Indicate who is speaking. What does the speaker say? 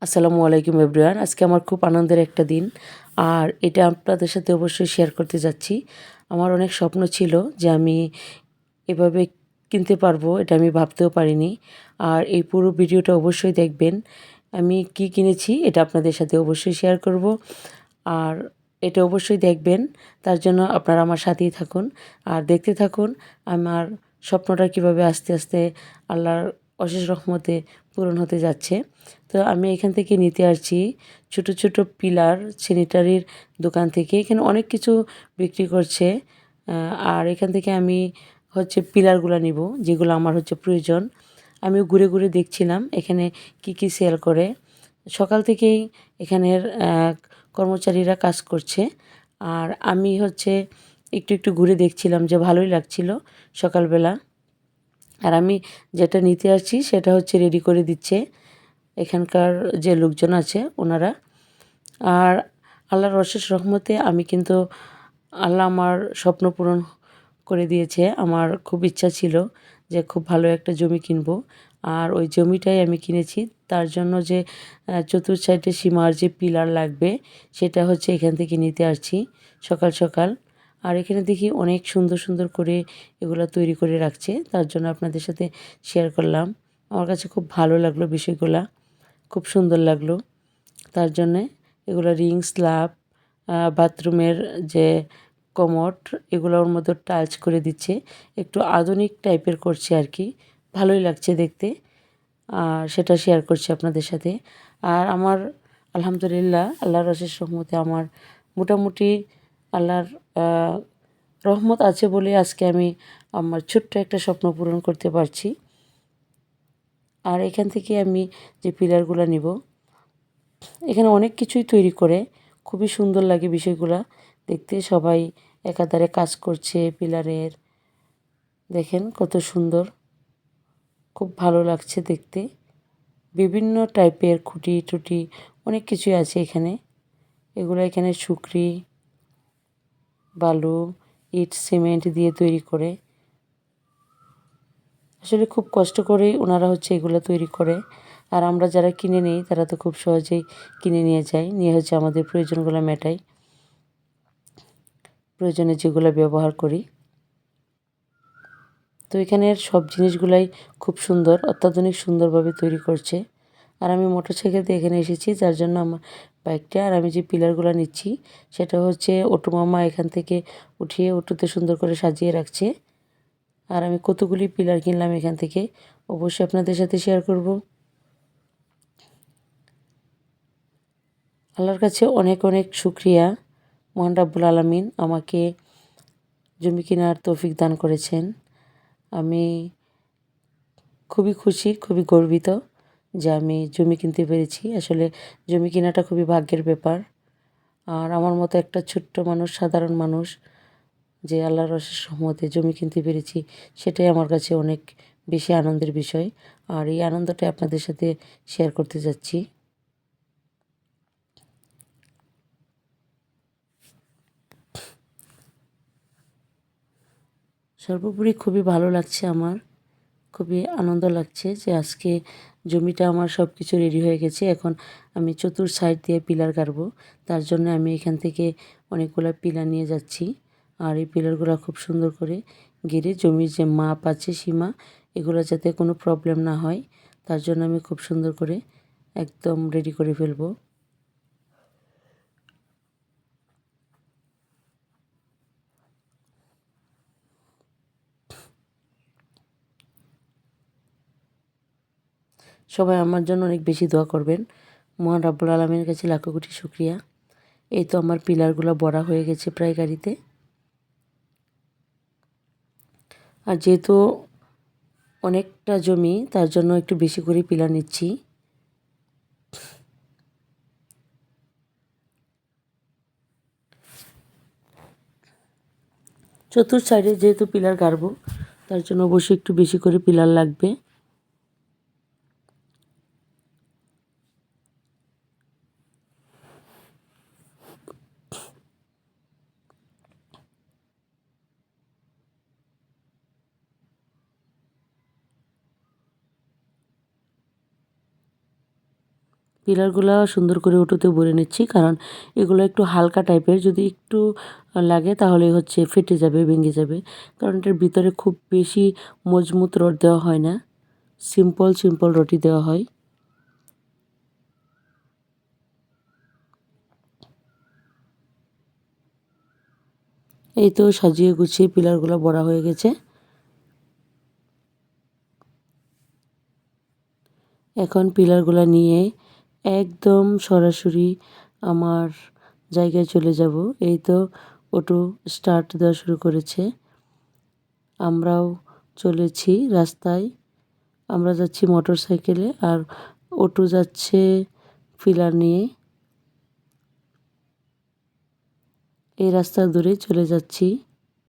Speaker 1: আসসালামু আলাইকুম এভরিওয়ান। আজকে আমার খুব আনন্দের একটা দিন, আর এটা আপনাদের সাথে অবশ্যই শেয়ার করতে যাচ্ছি। আমার অনেক স্বপ্ন ছিল যে আমি এভাবে কিনতে পারবো, এটা আমি ভাবতেও পারিনি। আর এই পুরো ভিডিওটা অবশ্যই দেখবেন। আমি কি কিনেছি এটা আপনাদের সাথে অবশ্যই শেয়ার করব, আর এটা অবশ্যই দেখবেন। তার জন্য আপনারা আমার সাথেই থাকুন আর দেখতে থাকুন আমার স্বপ্নটা কিভাবে আস্তে আস্তে আল্লাহর অশেষ রহমতে পূরণ হতে যাচ্ছে। তো আমি এখান থেকে নিতে আসছি ছোট ছোট পিলার, স্যানিটারির দোকান থেকে। এখানে অনেক কিছু বিক্রি করছে, আর এখান থেকে আমি পিলারগুলো নিব যেগুলো আমার প্রয়োজন। আমি ঘুরে ঘুরে দেখছিলাম এখানে কি কি সেল করে। সকাল থেকেই এখানের কর্মচারীরা কাজ করছে, আর আমি একটু একটু ঘুরে দেখছিলাম যে ভালোই লাগছিল সকালবেলা। আর আমি যেটা নিতে আসছি সেটা রেডি করে দিচ্ছে এখানকার যে লোকজন আছে ওনারা। আর আল্লাহর অশেষ রহমতে আমি কিন্তু আল্লাহ আমার স্বপ্ন পূরণ করে দিয়েছে। আমার খুব ইচ্ছা ছিল যে খুব ভালো একটা জমি কিনবো, আর ওই জমিটাই আমি কিনেছি। তার জন্য যে চতুর সাইডে সীমার যে পিলার লাগবে সেটা এখান থেকে নিতে আসছি সকাল সকাল। আর এখানে দেখি অনেক সুন্দর সুন্দর করে এগুলো তৈরি করে রাখছে, তার জন্য আপনাদের সাথে শেয়ার করলাম। আমার কাছে খুব ভালো লাগলো বিষয়গুলা, খুব সুন্দর লাগলো। তার জন্যে এগুলো রিং স্ল্যাব, বাথরুমের যে কমোড, এগুলো ওর মধ্যে টাচ করে দিচ্ছে, একটু আধুনিক টাইপের করছে আর কি। ভালোই লাগছে দেখতে, আর সেটা শেয়ার করছি আপনাদের সাথে। আর আমার আলহামদুলিল্লাহ আল্লাহর অশেষ রহমতে আমার মোটামুটি আল্লাহর রহমত আছে বলে আজকে আমি আমার ছোট্ট একটা স্বপ্ন পূরণ করতে পারছি। আর এখান থেকে আমি যে পিলারগুলো নিব, এখানে অনেক কিছুই তৈরি করে, খুবই সুন্দর লাগে বিষয়গুলা দেখতে। সবাই একাধারে কাজ করছে পিলারের, দেখেন কত সুন্দর, খুব ভালো লাগছে দেখতে। বিভিন্ন টাইপের খুঁটি টুটি অনেক কিছুই আছে এখানে। এগুলো এখানে সুকরি, বালু, ইট, সিমেন্ট দিয়ে তৈরি করে। আসলে খুব কষ্ট করেই ওনারা এগুলো তৈরি করে। আর আমরা যারা কিনে নিই তারা তো খুব সহজেই কিনে নিয়ে যাই, নিয়ে আমাদের প্রয়োজনগুলো মেটাই, প্রয়োজনে যেগুলো ব্যবহার করি। তো এখানের সব জিনিসগুলাই খুব সুন্দর, অত্যাধুনিক সুন্দরভাবে তৈরি করছে। আর আমি মোটরসাইকেল দিয়ে এখানে এসেছি, যার জন্য আমার বাইকটা, আর আমি যে পিলারগুলো নিচ্ছি সেটা অটো মামা এখান থেকে উঠিয়ে অটোতে সুন্দর করে সাজিয়ে রাখছে। আর আমি কতগুলি পিলার কিনলাম এখান থেকে অবশ্যই আপনাদের সাথে শেয়ার করব। আল্লাহর কাছে অনেক অনেক শুকরিয়া, মহান রাব্বুল আলামিন আমাকে জমি কেনার তৌফিক দান করেছেন। আমি খুবই খুশি, খুবই গর্বিত যে আমি জমি কিনতে পেরেছি। আসলে জমি কেনাটা খুবই ভাগ্যের ব্যাপার। আর আমার মতো একটা ছোট্ট মানুষ, সাধারণ মানুষ, যে আল্লাহর অশেষ রহমতে জমি কিনতে পেরেছি, সেটাই আমার কাছে অনেক বেশি আনন্দের বিষয়। আর এই আনন্দটা আপনাদের সাথে শেয়ার করতে যাচ্ছি। সর্বোপরি খুবই ভালো লাগছে আমার, খুবই আনন্দ লাগছে যে আজকে জমিটা আমার সব কিছু রেডি হয়ে গেছে। এখন আমি চতুর সাইড দিয়ে পিলার গাড়বো, তার জন্য আমি এখান থেকে অনেকগুলো পিলার নিয়ে যাচ্ছি। আর এই পিলারগুলো খুব সুন্দর করে গেড়ে জমির যে মাপ আছে সীমা, এগুলো যাতে কোনো প্রবলেম না হয় তার জন্য আমি খুব সুন্দর করে একদম রেডি করে ফেলবো। সবাই আমার জন্য অনেক বেশি দোয়া করবেন। মহান রাব্বুল আলামিনের কাছে লাখো কোটি শুকরিয়া। এই তো আমার পিলারগুলো বড়া হয়ে গেছে প্রায় গাড়িতে। আর যেহেতু অনেকটা জমি, তার জন্য একটু বেশি করে পিলার নিচ্ছি। চতুর সাইডে যেহেতু পিলার গাড়বো, তার জন্য অবশ্যই একটু বেশি করে পিলার লাগবে। পিলারগুলো সুন্দর করে উঁটুতে ভরে নিচ্ছি, কারণ এগুলো একটু হালকা টাইপের, যদি একটু লাগে তাহলে হচ্ছে ফেটে যাবে, ভেঙে যাবে। কারণ এটার ভিতরে খুব বেশি মজবুত রড দেওয়া হয় না, সিম্পল সিম্পল রডই দেওয়া হয়। এই তো সাজিয়ে গুছিয়ে পিলারগুলো ভরা হয়ে গেছে। এখন পিলারগুলো নিয়ে একদম সরাসরি আমার জায়গায় চলে যাব। এই তো অটো স্টার্ট দেওয়া শুরু করেছে, আমরাও চলেছি রাস্তায়। আমরা যাচ্ছি মোটর সাইকেলে, আর অটো যাচ্ছে পিলার নিয়ে। এই রাস্তা ধরে চলে যাচ্ছি।